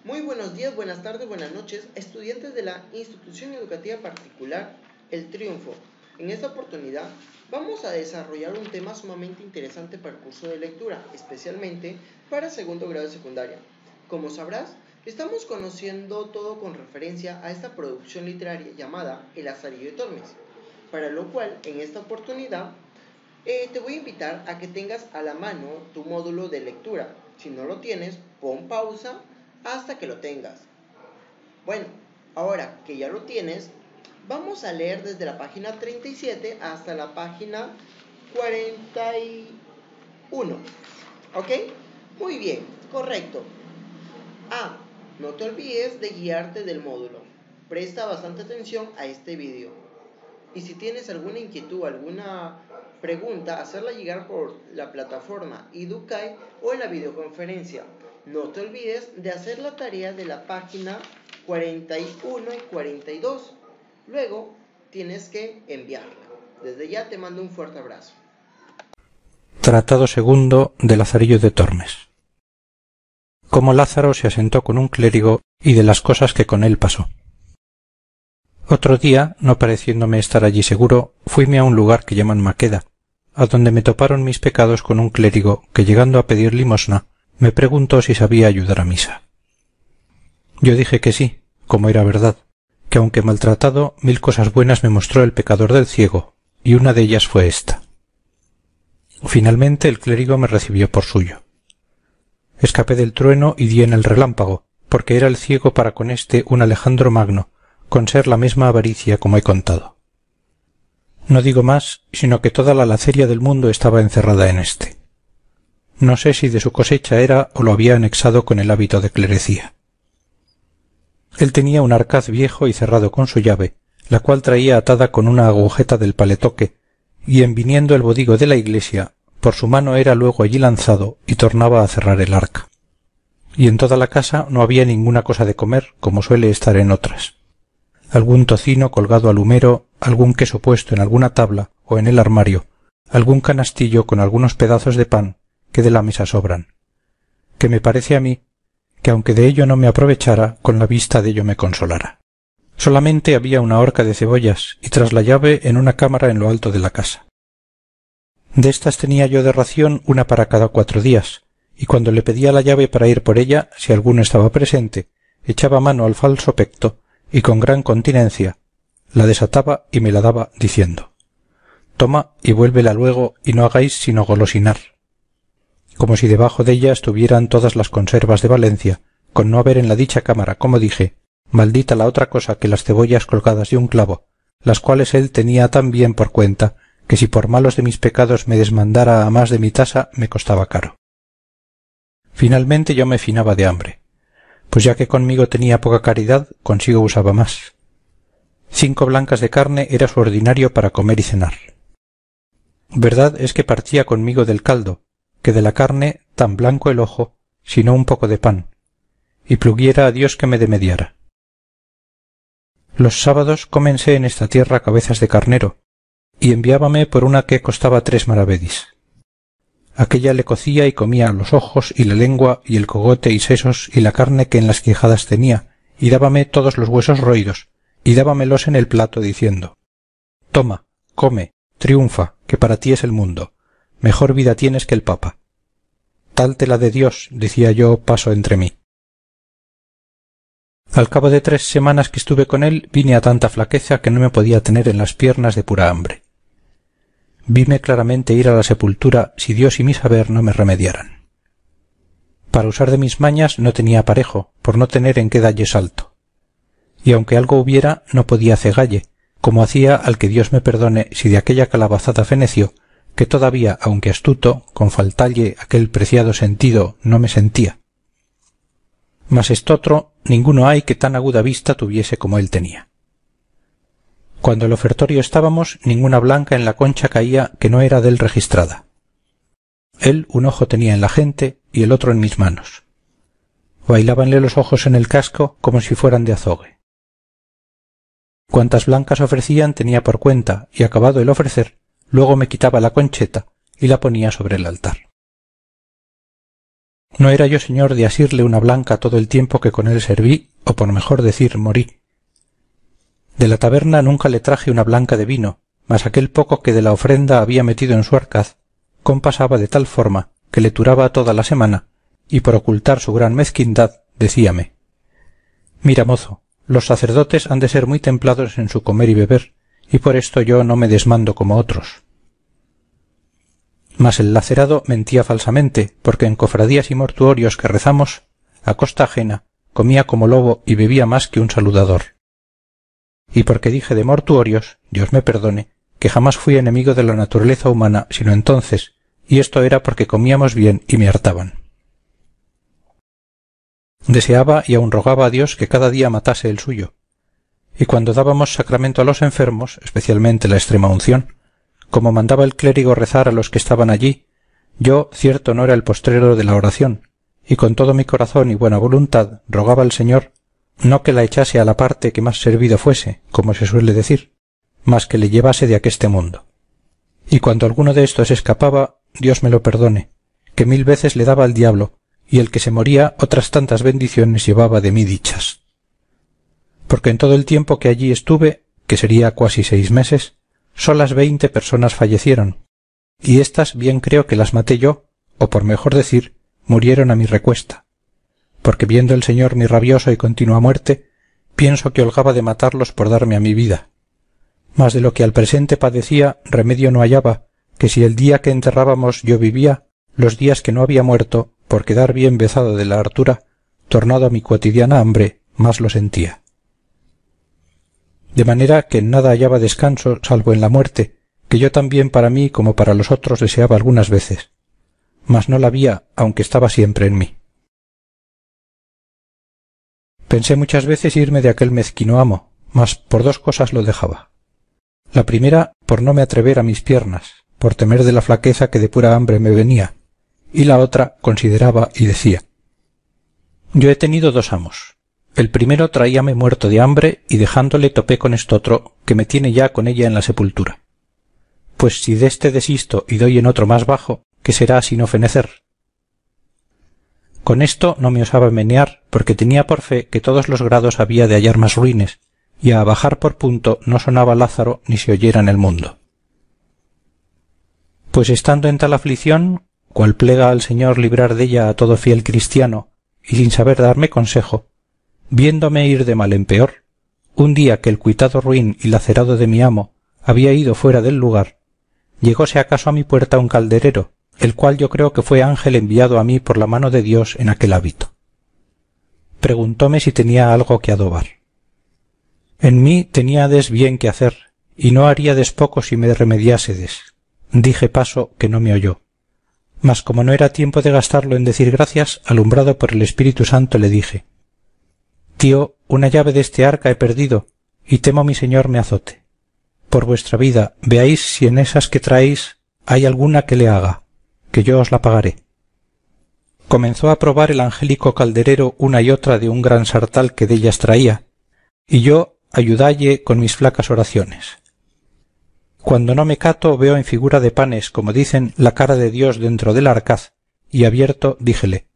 Muy buenos días, buenas tardes, buenas noches, estudiantes de la institución educativa particular El Triunfo. En esta oportunidad vamos a desarrollar un tema sumamente interesante para el curso de lectura, especialmente para segundo grado de secundaria. Como sabrás, estamos conociendo todo con referencia a esta producción literaria llamada El Lazarillo de Tormes, para lo cual en esta oportunidad te voy a invitar a que tengas a la mano tu módulo de lectura. Si no lo tienes, pon pausa hasta que lo tengas. Bueno, ahora que ya lo tienes, vamos a leer desde la página 37 hasta la página 41. ¿Ok? Muy bien, correcto. No te olvides de guiarte del módulo. Presta bastante atención a este video. Y si tienes alguna inquietud, alguna pregunta, hacerla llegar por la plataforma Educay o en la videoconferencia. No te olvides de hacer la tarea de la página 41 y 42. Luego tienes que enviarla. Desde ya te mando un fuerte abrazo. Tratado segundo de Lazarillo de Tormes. Cómo Lázaro se asentó con un clérigo y de las cosas que con él pasó. Otro día, no pareciéndome estar allí seguro, fuime a un lugar que llaman Maqueda, a donde me toparon mis pecados con un clérigo que, llegando a pedir limosna, me preguntó si sabía ayudar a misa. Yo dije que sí, como era verdad, que aunque maltratado, 1000 cosas buenas me mostró el pecador del ciego, y una de ellas fue esta. Finalmente el clérigo me recibió por suyo. Escapé del trueno y di en el relámpago, porque era el ciego para con éste un Alejandro Magno, con ser la misma avaricia como he contado. No digo más, sino que toda la laceria del mundo estaba encerrada en éste. No sé si de su cosecha era o lo había anexado con el hábito de clerecía. Él tenía un arcaz viejo y cerrado con su llave, la cual traía atada con una agujeta del paletoque, y en viniendo el bodigo de la iglesia, por su mano era luego allí lanzado y tornaba a cerrar el arca. Y en toda la casa no había ninguna cosa de comer, como suele estar en otras. Algún tocino colgado al humero, algún queso puesto en alguna tabla o en el armario, algún canastillo con algunos pedazos de pan que de la mesa sobran, que me parece a mí que aunque de ello no me aprovechara, con la vista de ello me consolara. Solamente había una horca de cebollas y tras la llave en una cámara en lo alto de la casa. De estas tenía yo de ración una para cada 4 días, y cuando le pedía la llave para ir por ella, si alguno estaba presente, echaba mano al falso pecto y con gran continencia la desataba y me la daba diciendo: «Toma y vuélvela luego y no hagáis sino golosinar», como si debajo de ella estuvieran todas las conservas de Valencia, con no haber en la dicha cámara, como dije, maldita la otra cosa que las cebollas colgadas de un clavo, las cuales él tenía tan bien por cuenta, que si por malos de mis pecados me desmandara a más de mi tasa, me costaba caro. Finalmente yo me finaba de hambre, pues ya que conmigo tenía poca caridad, consigo usaba más. 5 blancas de carne era su ordinario para comer y cenar. Verdad es que partía conmigo del caldo, que de la carne tan blanco el ojo, sino un poco de pan, y pluguiera a Dios que me demediara. Los sábados cómense en esta tierra cabezas de carnero, y enviábame por una que costaba 3 maravedis. Aquella le cocía y comía los ojos y la lengua y el cogote y sesos y la carne que en las quijadas tenía, y dábame todos los huesos roídos, y dábamelos en el plato diciendo: «Toma, come, triunfa, que para ti es el mundo, mejor vida tienes que el papa». «Tal te la de Dios», decía yo, paso entre mí. Al cabo de 3 semanas que estuve con él, vine a tanta flaqueza que no me podía tener en las piernas de pura hambre. Vime claramente ir a la sepultura si Dios y mi saber no me remediaran. Para usar de mis mañas no tenía aparejo, por no tener en qué dalle salto. Y aunque algo hubiera, no podía cegalle, como hacía al que Dios me perdone si de aquella calabazada feneció, que todavía, aunque astuto, con faltalle aquel preciado sentido, no me sentía. Mas estotro, ninguno hay que tan aguda vista tuviese como él tenía. Cuando el ofertorio estábamos, ninguna blanca en la concha caía que no era dél registrada. Él un ojo tenía en la gente y el otro en mis manos. Bailábanle los ojos en el casco como si fueran de azogue. Cuantas blancas ofrecían tenía por cuenta, y acabado el ofrecer, luego me quitaba la concheta y la ponía sobre el altar. No era yo señor de asirle una blanca todo el tiempo que con él serví, o por mejor decir morí. De la taberna nunca le traje una blanca de vino, mas aquel poco que de la ofrenda había metido en su arcaz, compasaba de tal forma que le turaba toda la semana, y por ocultar su gran mezquindad, decíame: mira, mozo, los sacerdotes han de ser muy templados en su comer y beber, y por esto yo no me desmando como otros. Mas el lacerado mentía falsamente, porque en cofradías y mortuorios que rezamos, a costa ajena, comía como lobo y bebía más que un saludador. Y porque dije de mortuorios, Dios me perdone, que jamás fui enemigo de la naturaleza humana sino entonces, y esto era porque comíamos bien y me hartaban. Deseaba y aun rogaba a Dios que cada día matase el suyo, y cuando dábamos sacramento a los enfermos, especialmente la extrema unción, como mandaba el clérigo rezar a los que estaban allí, yo cierto no era el postrero de la oración, y con todo mi corazón y buena voluntad rogaba al Señor no que la echase a la parte que más servido fuese, como se suele decir, mas que le llevase de aqueste mundo. Y cuando alguno de estos escapaba, Dios me lo perdone, que 1000 veces le daba al diablo, y el que se moría otras tantas bendiciones llevaba de mí dichas. Porque en todo el tiempo que allí estuve, que sería cuasi 6 meses, solas 20 personas fallecieron, y éstas bien creo que las maté yo, o por mejor decir, murieron a mi recuesta, porque viendo el Señor mi rabioso y continua muerte, pienso que holgaba de matarlos por darme a mi vida. Mas de lo que al presente padecía remedio no hallaba, que si el día que enterrábamos yo vivía, los días que no había muerto, por quedar bien vezado de la hartura, tornado a mi cotidiana hambre, más lo sentía. De manera que en nada hallaba descanso salvo en la muerte, que yo también para mí como para los otros deseaba algunas veces, mas no la había, aunque estaba siempre en mí. Pensé muchas veces irme de aquel mezquino amo, mas por 2 cosas lo dejaba. La primera, por no me atrever a mis piernas, por temer de la flaqueza que de pura hambre me venía, y la otra consideraba y decía: yo he tenido 2 amos. El primero traíame muerto de hambre y dejándole topé con estotro que me tiene ya con ella en la sepultura. Pues si deste desisto y doy en otro más bajo, ¿qué será sino fenecer? Con esto no me osaba menear, porque tenía por fe que todos los grados había de hallar más ruines, y a bajar por punto no sonaba Lázaro ni se oyera en el mundo. Pues estando en tal aflicción, cual plega al Señor librar della a todo fiel cristiano, y sin saber darme consejo, viéndome ir de mal en peor, un día que el cuitado ruin y lacerado de mi amo había ido fuera del lugar, llegóse acaso a mi puerta un calderero, el cual yo creo que fue ángel enviado a mí por la mano de Dios en aquel hábito. Preguntóme si tenía algo que adobar. En mí teníades bien que hacer, y no haríades poco si me remediásedes. Dije paso que no me oyó. Mas como no era tiempo de gastarlo en decir gracias, alumbrado por el Espíritu Santo le dije: tío, una llave deste arca he perdido, y temo mi señor me azote. Por vuestra vida, veáis si en esas que traéis hay alguna que le haga, que yo os la pagaré. Comenzó a probar el angélico calderero una y otra de un gran sartal que dellas traía, y yo ayudalle con mis flacas oraciones. Cuando no me cato veo en figura de panes, como dicen, la cara de Dios dentro del arcaz, y abierto díjele: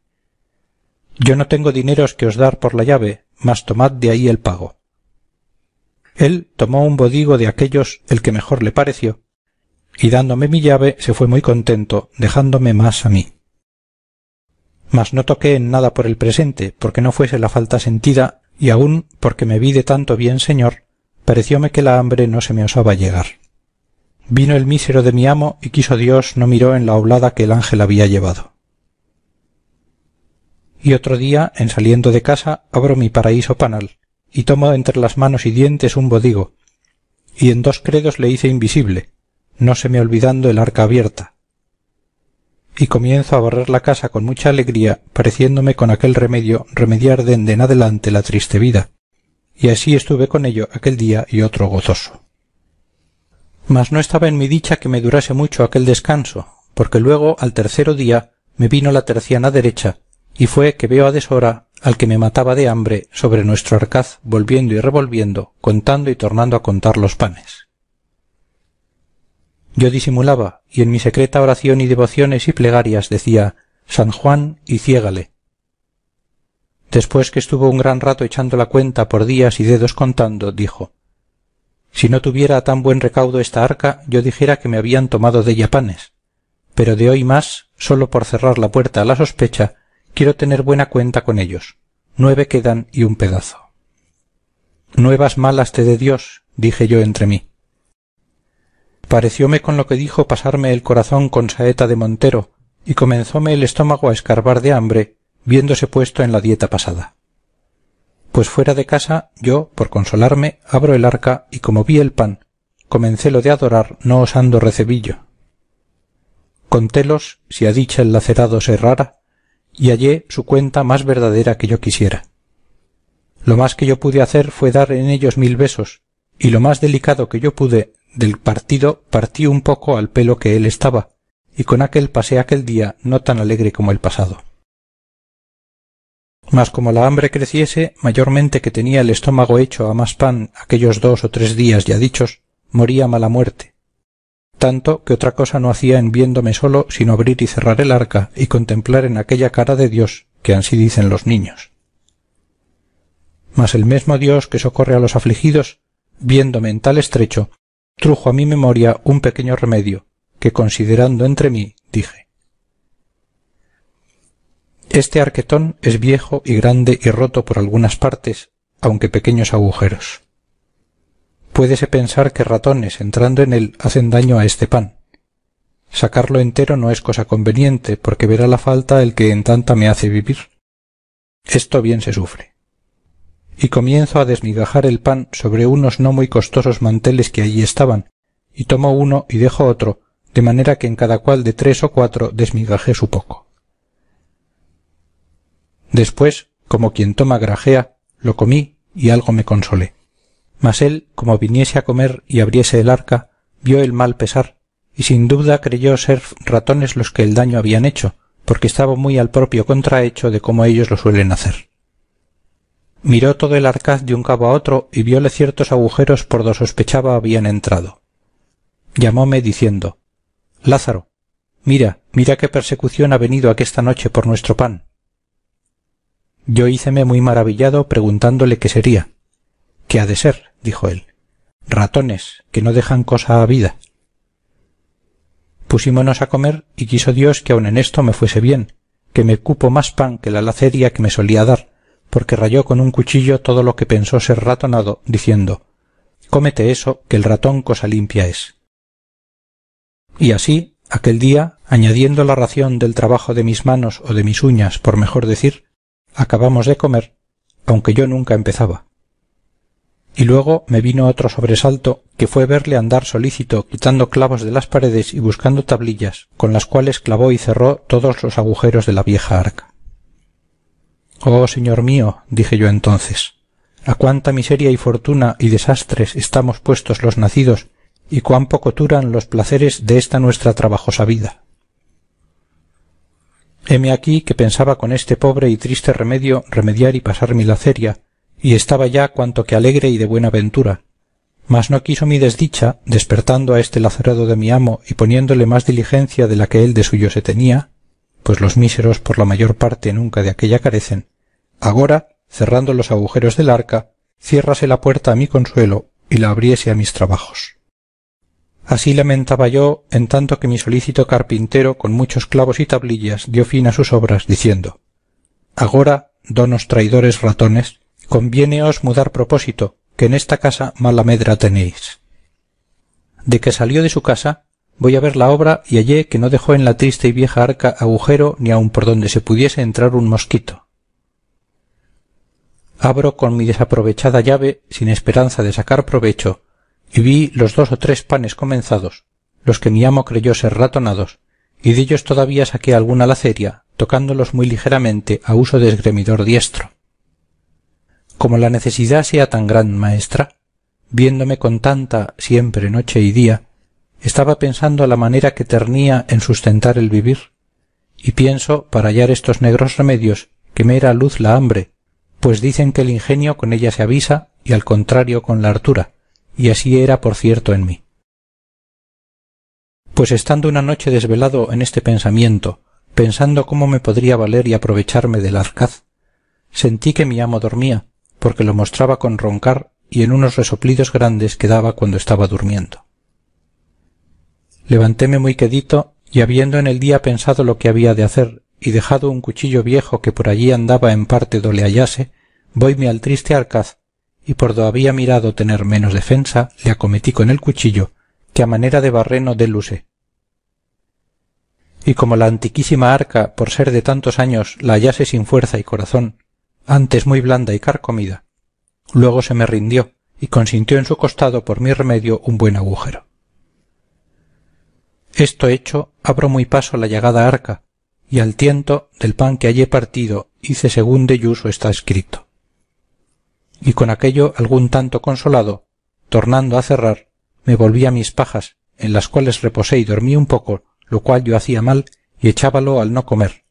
yo no tengo dineros que os dar por la llave, mas tomad de ahí el pago. Él tomó un bodigo de aquellos el que mejor le pareció, y dándome mi llave se fue muy contento, dejándome más a mí. Mas no toqué en nada por el presente, porque no fuese la falta sentida, y aun porque me vi de tanto bien señor, parecióme que la hambre no se me osaba llegar. Vino el mísero de mi amo, y quiso Dios no miró en la oblada que el ángel había llevado. Y otro día, en saliendo de casa, abro mi paraíso panal, y tomo entre las manos y dientes un bodigo, y en 2 credos le hice invisible, no se me olvidando el arca abierta. Y comienzo a barrer la casa con mucha alegría, pareciéndome con aquel remedio remediar dende en adelante la triste vida, y así estuve con ello aquel día y otro gozoso. Mas no estaba en mi dicha que me durase mucho aquel descanso, porque luego al 3.º día me vino la terciana derecha, y fue que veo a deshora al que me mataba de hambre sobre nuestro arcaz volviendo y revolviendo, contando y tornando a contar los panes. Yo disimulaba, y en mi secreta oración y devociones y plegarias decía: San Juan y ciégale. Después que estuvo un gran rato echando la cuenta por días y dedos contando, dijo: si no tuviera tan buen recaudo esta arca, yo dijera que me habían tomado della panes, pero de hoy más, sólo por cerrar la puerta a la sospecha, quiero tener buena cuenta con ellos. 9 quedan y un pedazo. Nuevas malas te dé Dios, dije yo entre mí. Parecióme con lo que dijo pasarme el corazón con saeta de montero, y comenzóme el estómago a escarbar de hambre, viéndose puesto en la dieta pasada. Pues fuera de casa, yo, por consolarme, abro el arca, y como vi el pan, comencélo de adorar, no osando recebillo. Contélos, si a dicha el lacerado se errara, y hallé su cuenta más verdadera que yo quisiera. Lo más que yo pude hacer fue dar en ellos 1000 besos, y lo más delicado que yo pude del partido partí un poco al pelo que él estaba, y con aquel pasé aquel día no tan alegre como el pasado. Mas como la hambre creciese, mayormente que tenía el estómago hecho a más pan aquellos 2 o 3 días ya dichos, moría mala muerte, tanto que otra cosa no hacía en viéndome solo sino abrir y cerrar el arca y contemplar en aquella cara de Dios que ansí dicen los niños. Mas el mesmo Dios que socorre a los afligidos, viéndome en tal estrecho, trujo a mi memoria un pequeño remedio, que considerando entre mí, dije: este arquetón es viejo y grande y roto por algunas partes, aunque pequeños agujeros. Puédese pensar que ratones entrando en él hacen daño a este pan. Sacarlo entero no es cosa conveniente, porque verá la falta el que en tanta me hace vivir. Esto bien se sufre. Y comienzo a desmigajar el pan sobre unos no muy costosos manteles que allí estaban, y tomo uno y dejo otro, de manera que en cada cual de 3 o 4 desmigajé su poco. Después, como quien toma grajea, lo comí y algo me consolé. Mas él, como viniese a comer y abriese el arca, vio el mal pesar, y sin duda creyó ser ratones los que el daño habían hecho, porque estaba muy al propio contrahecho de como ellos lo suelen hacer. Miró todo el arcaz de un cabo a otro y viole ciertos agujeros por do sospechaba habían entrado. Llamóme diciendo: Lázaro, mira qué persecución ha venido aquesta noche por nuestro pan. Yo híceme muy maravillado preguntándole qué sería. ¿Qué ha de ser?, dijo él. Ratones, que no dejan cosa a vida. Pusímonos a comer y quiso Dios que aun en esto me fuese bien, que me cupo más pan que la laceria que me solía dar, porque rayó con un cuchillo todo lo que pensó ser ratonado, diciendo: cómete eso, que el ratón cosa limpia es. Y así, aquel día, añadiendo la ración del trabajo de mis manos o de mis uñas, por mejor decir, acabamos de comer, aunque yo nunca empezaba. Y luego me vino otro sobresalto, que fue verle andar solícito quitando clavos de las paredes y buscando tablillas, con las cuales clavó y cerró todos los agujeros de la vieja arca. Oh, señor mío, dije yo entonces, a cuánta miseria y fortuna y desastres estamos puestos los nacidos, y cuán poco duran los placeres de esta nuestra trabajosa vida. Heme aquí que pensaba con este pobre y triste remedio remediar y pasar mi laceria, y estaba ya cuanto que alegre y de buena ventura, mas no quiso mi desdicha, despertando a este lacerado de mi amo y poniéndole más diligencia de la que él de suyo se tenía, pues los míseros por la mayor parte nunca de aquella carecen, agora, cerrando los agujeros del arca, ciérrase la puerta a mi consuelo y la abriese a mis trabajos. Así lamentaba yo, en tanto que mi solícito carpintero con muchos clavos y tablillas dio fin a sus obras, diciendo: agora, donos traidores ratones, conviéneos mudar propósito, que en esta casa mala medra tenéis. De que salió de su casa, voy a ver la obra y hallé que no dejó en la triste y vieja arca agujero ni aun por donde se pudiese entrar un mosquito. Abro con mi desaprovechada llave, sin esperanza de sacar provecho, y vi los 2 o 3 panes comenzados, los que mi amo creyó ser ratonados, y dellos todavía saqué alguna laceria, tocándolos muy ligeramente a uso de esgremidor diestro. Como la necesidad sea tan gran maestra, viéndome con tanta siempre noche y día, estaba pensando la manera que ternía en sustentar el vivir, y pienso, para hallar estos negros remedios, que me era luz la hambre, pues dicen que el ingenio con ella se avisa, y al contrario con la hartura, y así era por cierto en mí. Pues estando una noche desvelado en este pensamiento, pensando cómo me podría valer y aprovecharme del arcaz, sentí que mi amo dormía, porque lo mostraba con roncar y en unos resoplidos grandes que daba cuando estaba durmiendo. Levantéme muy quedito y habiendo en el día pensado lo que había de hacer y dejado un cuchillo viejo que por allí andaba en parte do le hallase, voyme al triste arcaz y por do había mirado tener menos defensa le acometí con el cuchillo que a manera de barreno dél usé. Y como la antiquísima arca por ser de tantos años la hallase sin fuerza y corazón, antes muy blanda y carcomida, luego se me rindió y consintió en su costado por mi remedio un buen agujero. Esto hecho, abro muy paso la llagada arca, y al tiento del pan que hallé partido hice según delluso está escrito. Y con aquello algún tanto consolado, tornando a cerrar, me volví a mis pajas, en las cuales reposé y dormí un poco, lo cual yo hacía mal y echábalo al no comer.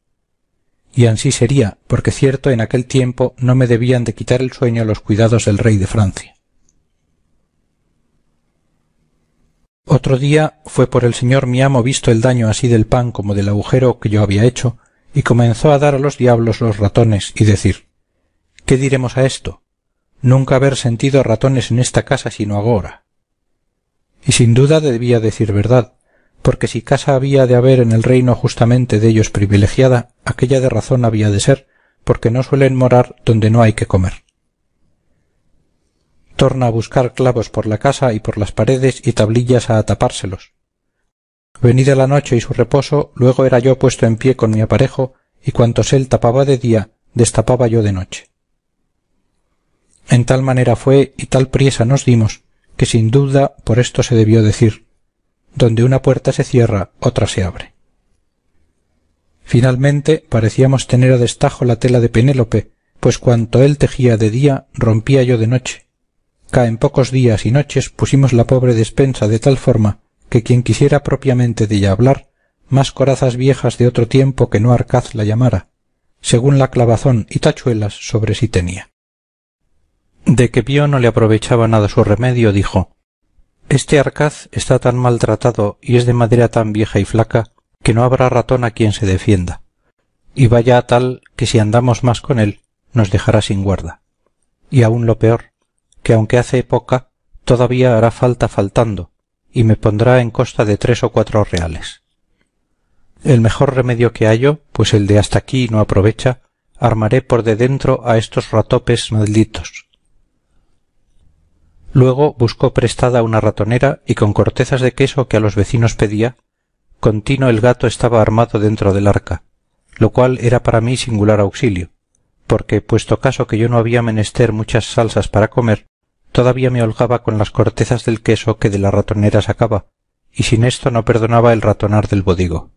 Y ansí sería, porque cierto en aquel tiempo no me debían de quitar el sueño los cuidados del rey de Francia. Otro día fue por el señor mi amo visto el daño así del pan como del agujero que yo había hecho, y comenzó a dar a los diablos los ratones y decir, ¿qué diremos a esto? Nunca haber sentido ratones en esta casa sino agora. Y sin duda debía decir verdad, porque si casa había de haber en el reino justamente de ellos privilegiada, aquella de razón había de ser, porque no suelen morar donde no hay que comer. Torna a buscar clavos por la casa y por las paredes y tablillas a tapárselos. Venida la noche y su reposo, luego era yo puesto en pie con mi aparejo, y cuantos él tapaba de día, destapaba yo de noche. En tal manera fue y tal priesa nos dimos, que sin duda por esto se debió decir, donde una puerta se cierra, otra se abre. Finalmente parecíamos tener a destajo la tela de Penélope, pues cuanto él tejía de día, rompía yo de noche. En pocos días y noches pusimos la pobre despensa de tal forma que quien quisiera propiamente della hablar, más corazas viejas de otro tiempo que no arcaz la llamara, según la clavazón y tachuelas sobre sí tenía. De que vio no le aprovechaba nada su remedio, dijo, este arcaz está tan maltratado y es de madera tan vieja y flaca que no habrá ratón a quien se defienda, y vaya a tal que si andamos más con él nos dejará sin guarda. Y aun lo peor, que aunque hace poca, todavía hará falta faltando, y me pondrá en costa de 3 o 4 reales. El mejor remedio que hallo, pues el de hasta aquí no aprovecha, armaré por de dentro a estos ratopes malditos. Luego buscó prestada una ratonera y con cortezas de queso que a los vecinos pedía, contino el gato estaba armado dentro del arca, lo cual era para mí singular auxilio, porque puesto caso que yo no había menester muchas salsas para comer, todavía me holgaba con las cortezas del queso que de la ratonera sacaba, y sin esto no perdonaba el ratonar del bodigo.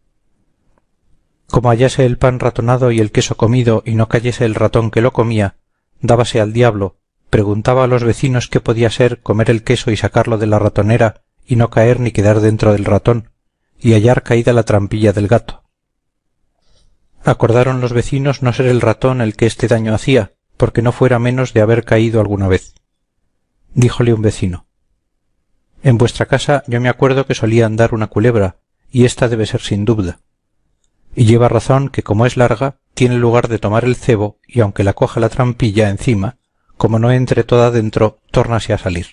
Como hallase el pan ratonado y el queso comido y no cayese el ratón que lo comía, dábase al diablo, preguntaba a los vecinos qué podía ser comer el queso y sacarlo de la ratonera y no caer ni quedar dentro del ratón, y hallar caída la trampilla del gato. Acordaron los vecinos no ser el ratón el que este daño hacía, porque no fuera menos de haber caído alguna vez. Díjole un vecino, en vuestra casa yo me acuerdo que solía andar una culebra, y ésta debe ser sin duda. Y lleva razón que como es larga, tiene lugar de tomar el cebo, y aunque la coja la trampilla encima, como no entre toda dentro, tórnase a salir.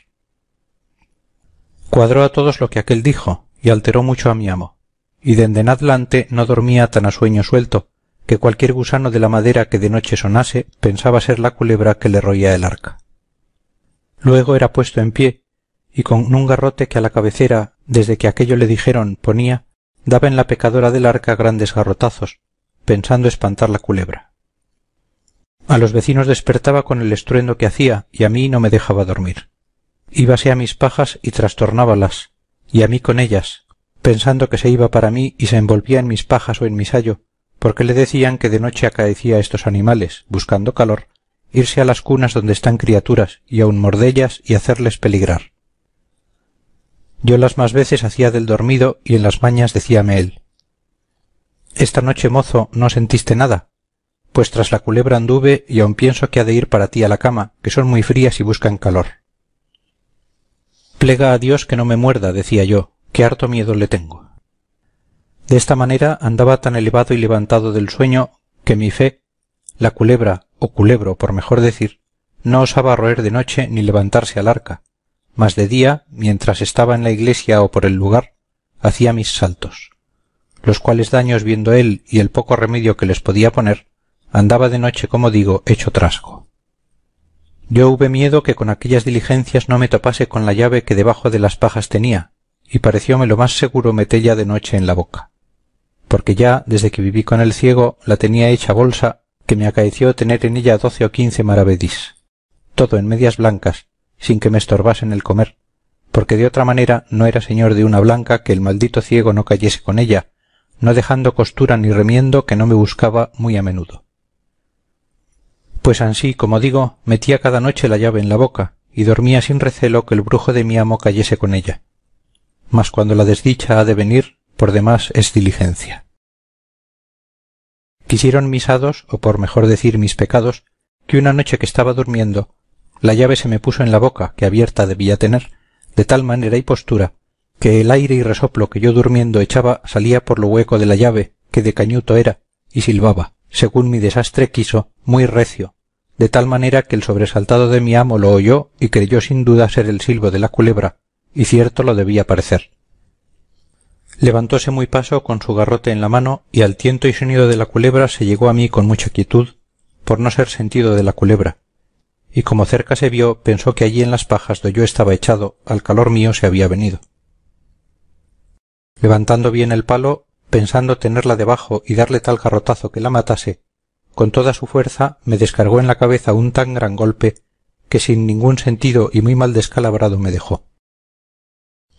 Cuadró a todos lo que aquél dijo, y alteró mucho a mi amo, y dende en adelante no dormía tan a sueño suelto, que cualquier gusano de la madera que de noche sonase pensaba ser la culebra que le roía el arca. Luego era puesto en pie, y con un garrote que a la cabecera, desde que aquello le dijeron, ponía, daba en la pecadora del arca grandes garrotazos, pensando espantar la culebra. A los vecinos despertaba con el estruendo que hacía, y a mí no me dejaba dormir. Íbase a mis pajas y trastornábalas, y a mí con ellas, pensando que se iba para mí y se envolvía en mis pajas o en mi sayo, porque le decían que de noche acaecía a estos animales, buscando calor, irse a las cunas donde están criaturas y aun mordellas y hacerles peligrar. Yo las más veces hacía del dormido y en las mañas decíame él, «Esta noche, mozo, ¿no sentiste nada? Pues tras la culebra anduve y aun pienso que ha de ir para ti a la cama, que son muy frías y buscan calor». «Plega a Dios que no me muerda», decía yo, «que harto miedo le tengo». De esta manera andaba tan elevado y levantado del sueño que mi fe, la culebra, o culebro por mejor decir, no osaba roer de noche ni levantarse al arca, mas de día, mientras estaba en la iglesia o por el lugar, hacía mis saltos, los cuales daños viendo él y el poco remedio que les podía poner, andaba de noche, como digo, hecho trasgo. Yo hube miedo que con aquellas diligencias no me topase con la llave que debajo de las pajas tenía, y parecióme lo más seguro metella de noche en la boca, porque ya desde que viví con el ciego la tenía hecha bolsa, que me acaeció tener en ella 12 o 15 maravedís, todo en medias blancas, sin que me estorbasen el comer, porque de otra manera no era señor de una blanca que el maldito ciego no cayese con ella, no dejando costura ni remiendo que no me buscaba muy a menudo. Pues ansí, como digo, metía cada noche la llave en la boca, y dormía sin recelo que el brujo de mi amo cayese con ella. Mas cuando la desdicha ha de venir, por demás es diligencia. Quisieron mis hados, o por mejor decir mis pecados, que una noche que estaba durmiendo, la llave se me puso en la boca, que abierta debía tener, de tal manera y postura, que el aire y resoplo que yo durmiendo echaba salía por lo hueco de la llave, que de cañuto era, y silbaba, según mi desastre quiso, muy recio, de tal manera que el sobresaltado de mi amo lo oyó y creyó sin duda ser el silbo de la culebra, y cierto lo debía parecer. Levantóse muy paso con su garrote en la mano, y al tiento y sonido de la culebra se llegó a mí con mucha quietud, por no ser sentido de la culebra, y como cerca se vio, pensó que allí en las pajas do yo estaba echado, al calor mío se había venido. Levantando bien el palo, pensando tenerla debajo y darle tal garrotazo que la matase, con toda su fuerza me descargó en la cabeza un tan gran golpe que sin ningún sentido y muy mal descalabrado me dejó.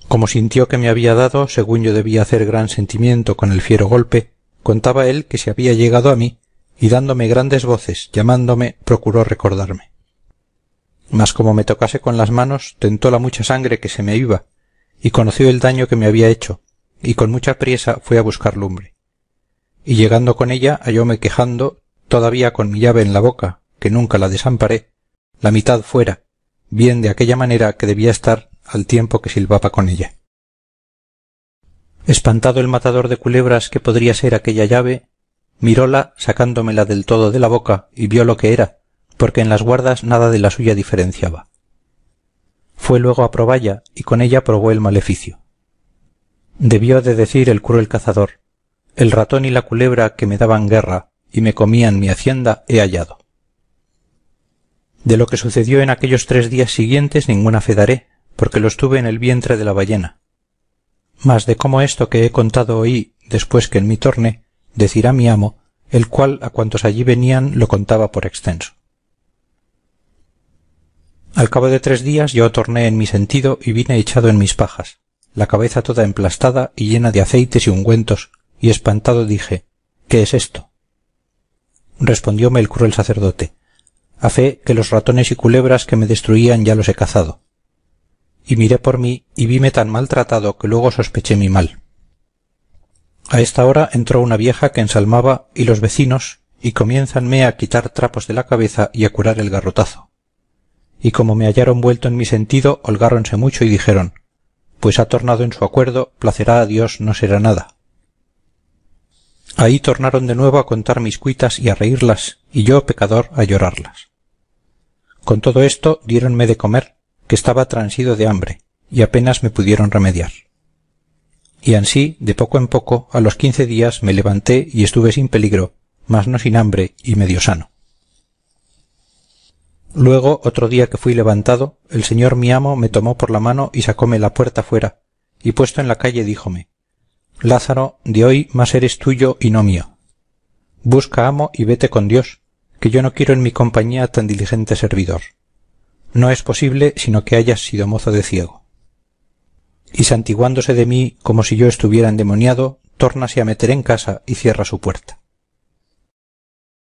Como sintió que me había dado, según yo debía hacer gran sentimiento con el fiero golpe, contaba él que se había llegado a mí, y dándome grandes voces, llamándome, procuró recordarme. Mas como me tocase con las manos, tentó la mucha sangre que se me iba, y conoció el daño que me había hecho, y con mucha priesa fue a buscar lumbre. Y llegando con ella, hallóme quejando, todavía con mi llave en la boca, que nunca la desamparé, la mitad fuera, bien de aquella manera que debía estar al tiempo que silbaba con ella. Espantado el matador de culebras que podría ser aquella llave, miróla sacándomela del todo de la boca y vio lo que era, porque en las guardas nada de la suya diferenciaba. Fue luego a proballa y con ella probó el maleficio. Debió de decir el cruel cazador: el ratón y la culebra que me daban guerra y me comían mi hacienda he hallado. De lo que sucedió en aquellos 3 días siguientes ninguna fe daré, porque los tuve en el vientre de la ballena. Mas de cómo esto que he contado oí, después que en mí torné, decirá mi amo, el cual a cuantos allí venían lo contaba por extenso. Al cabo de 3 días yo torné en mi sentido y vine echado en mis pajas, la cabeza toda emplastada y llena de aceites y ungüentos, y espantado dije: ¿qué es esto? Respondióme el cruel sacerdote: a fe que los ratones y culebras que me destruían ya los he cazado. Y miré por mí y vime tan maltratado que luego sospeché mi mal. A esta hora entró una vieja que ensalmaba y los vecinos, y comiénzanme a quitar trapos de la cabeza y a curar el garrotazo. Y como me hallaron vuelto en mi sentido, holgáronse mucho y dijeron: pues ha tornado en su acuerdo, placerá a Dios no será nada. Ahí tornaron de nuevo a contar mis cuitas y a reírlas, y yo, pecador, a llorarlas. Con todo esto diéronme de comer, que estaba transido de hambre, y apenas me pudieron remediar. Y ansí, de poco en poco, a los 15 días me levanté y estuve sin peligro, mas no sin hambre y medio sano. Luego, otro día que fui levantado, el señor mi amo me tomó por la mano y sacóme la puerta fuera, y puesto en la calle díjome: Lázaro, de hoy más eres tuyo y no mío. Busca amo y vete con Dios, que yo no quiero en mi compañía tan diligente servidor. No es posible sino que hayas sido mozo de ciego. Y santiguándose de mí como si yo estuviera endemoniado, tórnase a meter en casa y cierra su puerta.